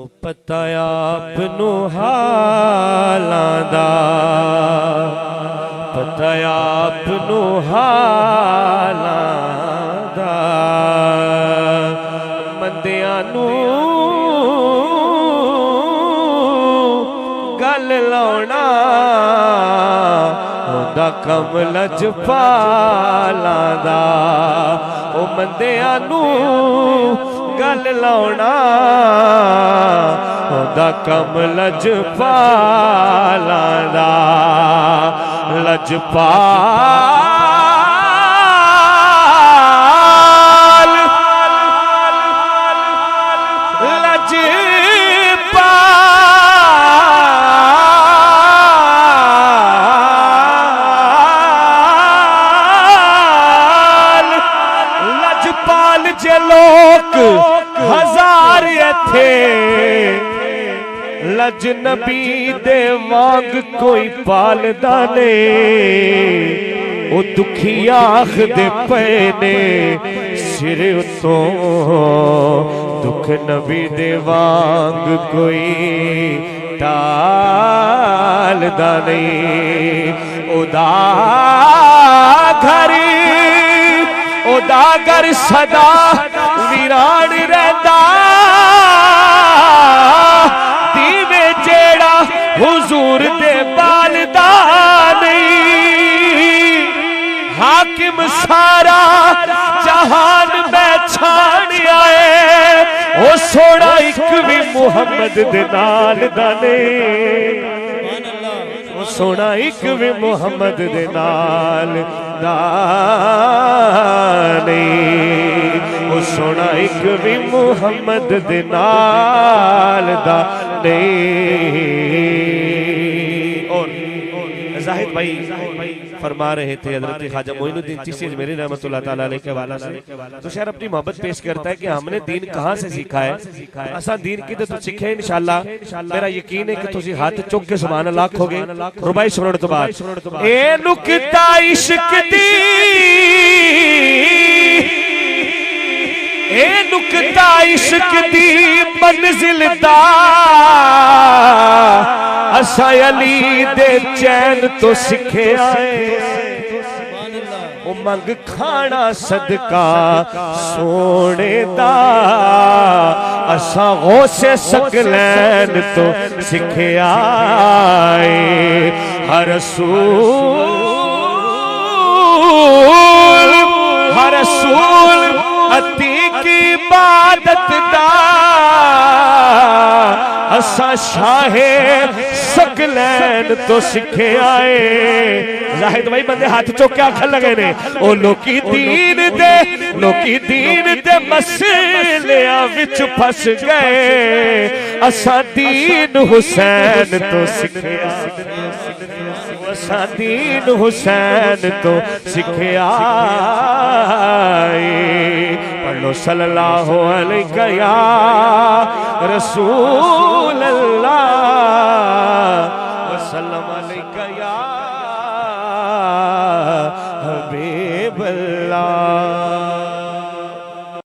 पता आपनू हालां दा, पता आपनू हालां दा, मंदियां नू गल लाउणा हुंदा कम लजपालां दा। ओ मंदियां नू गल लाउणा हुंदा कम लजपालां दा। लजपाल लजपाल लजपाल जे लोग हजार थे, लज नबी दे वांग कोई पालदा ने। ओ दुखी आखदे पे ने सिर उतों दुख नबी दे वांग कोई टालदा नहीं। ओदा घर ओदा घर सदा वीरान रहंदा, दीवे जेड़ा हुजूर दे बालदा नहीं। हाकिम सारा जहान में छाण आए, ओ सोना एक भी मुहम्मद दे नाल दा नहीं। ओ सोना एक भी मुहम्मद दे नाल दा नहीं। ओ सोना एक भी मुहम्मद दे नाल दा नहीं। और जाहिद भाई फरमा रहे थे हजरत ख्वाजा मोइनुद्दीन चिश्ती अजमेरी रहमतुल्लाह ताला अलैह के वाला से, तो शायर अपनी मोहब्बत पेश करता है कि हमने दीन कहां से सीखा है। असा दीन की तो सीखे इंशाअल्लाह। मेरा यकीन है कि तुसी हाथ चुक के सुभान अल्लाह आखोगे रुबाई सुनने तो बाद। ए नुक्ता इश्क दी, ए नुक्ता इश्क दी मंजिल दा, असा अली दे चैन तो सीखे आए। ओ मंग खाना सदका सोने दा, असा गौसे सकलैन तो सीखे आए। हर रसूल अती की इबादत दा, असा शाहे सकलैन तो सीखे आए। जाहिद भाई बंदे हाथ चुक के आखन लगे ने, ओ लोकी दीन दे मसलियां विच फस गए, असा दीन हुसैन तो सीखे आए। असा दीन हुसैन तो सीखे आए। पढ़ लो सल्लल्लाहु अलैहि या रसूल